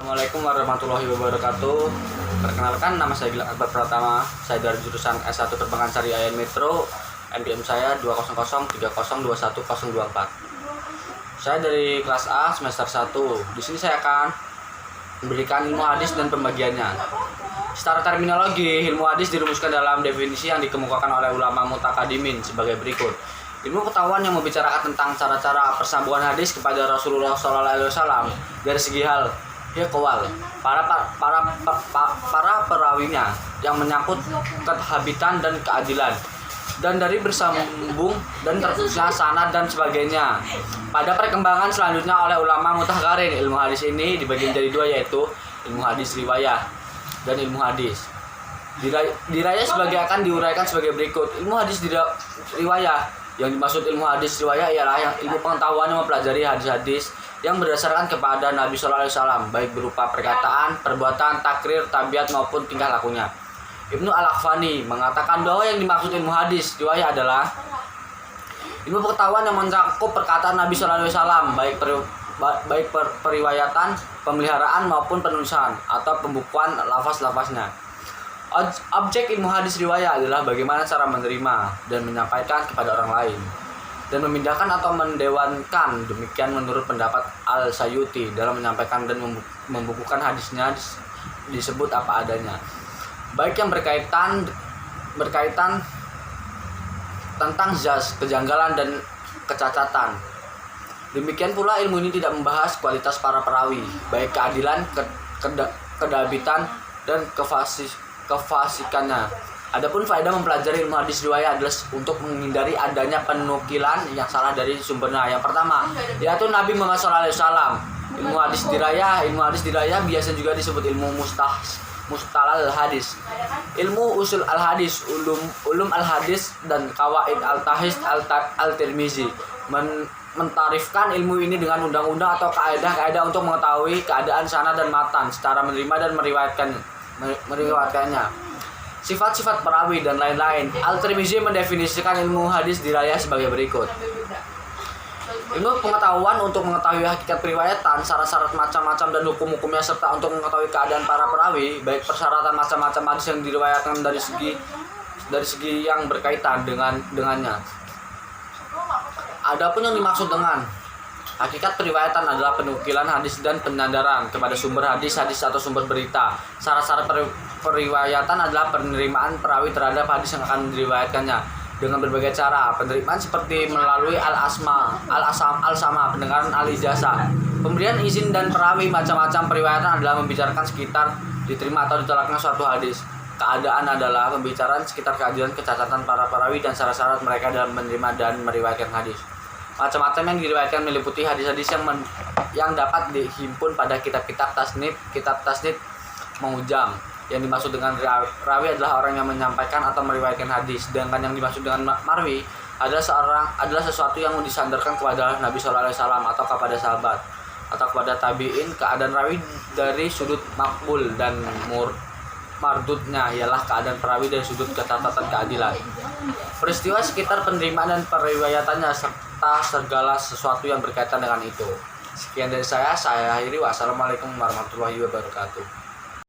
Assalamualaikum warahmatullahi wabarakatuh. Perkenalkan, nama saya Gilang Akbar Pratama. Saya dari jurusan S1 Perbankan Syariah Metro. NPM saya 20030210024. Saya dari kelas A semester 1. Di sini saya akan memberikan ilmu hadis dan pembagiannya. Secara terminologi, ilmu hadis dirumuskan dalam definisi yang dikemukakan oleh ulama mutakadimin sebagai berikut. Ilmu pengetahuan yang membicarakan tentang cara-cara persambungan hadis kepada Rasulullah SAW dari segi hal kewal para perawinya yang menyangkut kehabitan dan keadilan, dan dari bersambung dan terputusnya sanad dan sebagainya. Pada perkembangan selanjutnya oleh ulama mutaqarrin, ilmu hadis ini dibagi menjadi dua, yaitu ilmu hadis riwayah dan ilmu hadis dirayah akan diuraikan sebagai berikut. Ilmu hadis riwayah, yang dimaksud ilmu hadis riwayah ialah yang ilmu pengetahuan yang mempelajari hadis-hadis yang berdasarkan kepada Nabi SAW, baik berupa perkataan, perbuatan, takrir, tabiat maupun tingkah lakunya. Ibnu Al-Aqfani mengatakan bahwa yang dimaksud ilmu hadis riwayah adalah ilmu pengetahuan yang mencakup perkataan Nabi SAW, baik periwayatan, pemeliharaan maupun penulisan atau pembukuan lafaz-lafaznya. Objek ilmu hadis riwayah adalah bagaimana cara menerima dan menyampaikan kepada orang lain dan memindahkan atau mendewankan. Demikian menurut pendapat Al-Sayuti dalam menyampaikan dan membukukan hadisnya disebut apa adanya, baik yang berkaitan tentang zaz, kejanggalan dan kecacatan. Demikian pula ilmu ini tidak membahas kualitas para perawi, baik keadilan, kedabitan dan kefasikannya. Adapun faedah mempelajari ilmu hadis riwayah adalah untuk menghindari adanya penukilan yang salah dari sumbernya. Yang pertama, yaitu Nabi Muhammad SAW. Ilmu hadis dirayah biasa juga disebut ilmu mustalahul hadis, ilmu usul al-hadis, ulum al-hadis dan qawaid al-tahis al-tirmizi. Mentarifkan ilmu ini dengan undang-undang atau kaidah-kaidah untuk mengetahui keadaan sanad dan matan secara menerima dan meriwayatkannya, sifat-sifat perawi dan lain-lain. Al-Tirmizi mendefinisikan ilmu hadis dirayah sebagai berikut. Ilmu pengetahuan untuk mengetahui hakikat periwayatan, syarat-syarat macam-macam dan hukum-hukumnya, serta untuk mengetahui keadaan para perawi, baik persyaratan macam-macam hadis yang diriwayatkan dari segi yang berkaitan dengannya. Adapun yang dimaksud dengan hakikat periwayatan adalah penukilan hadis dan penyandaran kepada sumber hadis atau sumber berita. Syarat-syarat periwayatan adalah penerimaan perawi terhadap hadis yang akan diriwayatkannya dengan berbagai cara. Penerimaan seperti melalui al-sama, pendengaran al-ijazah, pemberian izin dan perawi. Macam-macam periwayatan adalah membicarakan sekitar diterima atau ditolaknya suatu hadis. Keadaan adalah pembicaraan sekitar keadilan, kecacatan para perawi dan syarat-syarat mereka dalam menerima dan meriwayatkan hadis. Macam-macam yang diriwayatkan meliputi hadis-hadis yang dapat dihimpun pada kitab-kitab tasnif mengujam. Yang dimaksud dengan rawi adalah orang yang menyampaikan atau meriwayatkan hadis. Sedangkan yang dimaksud dengan marwi adalah sesuatu yang disandarkan kepada Nabi SAW atau kepada sahabat atau kepada tabi'in. Keadaan rawi dari sudut makbul dan mardudnya ialah keadaan perawi dari sudut catatan keadilan, peristiwa sekitar penerimaan dan periwayatannya, serta segala sesuatu yang berkaitan dengan itu. Sekian dari saya akhiri. Wassalamualaikum warahmatullahi wabarakatuh.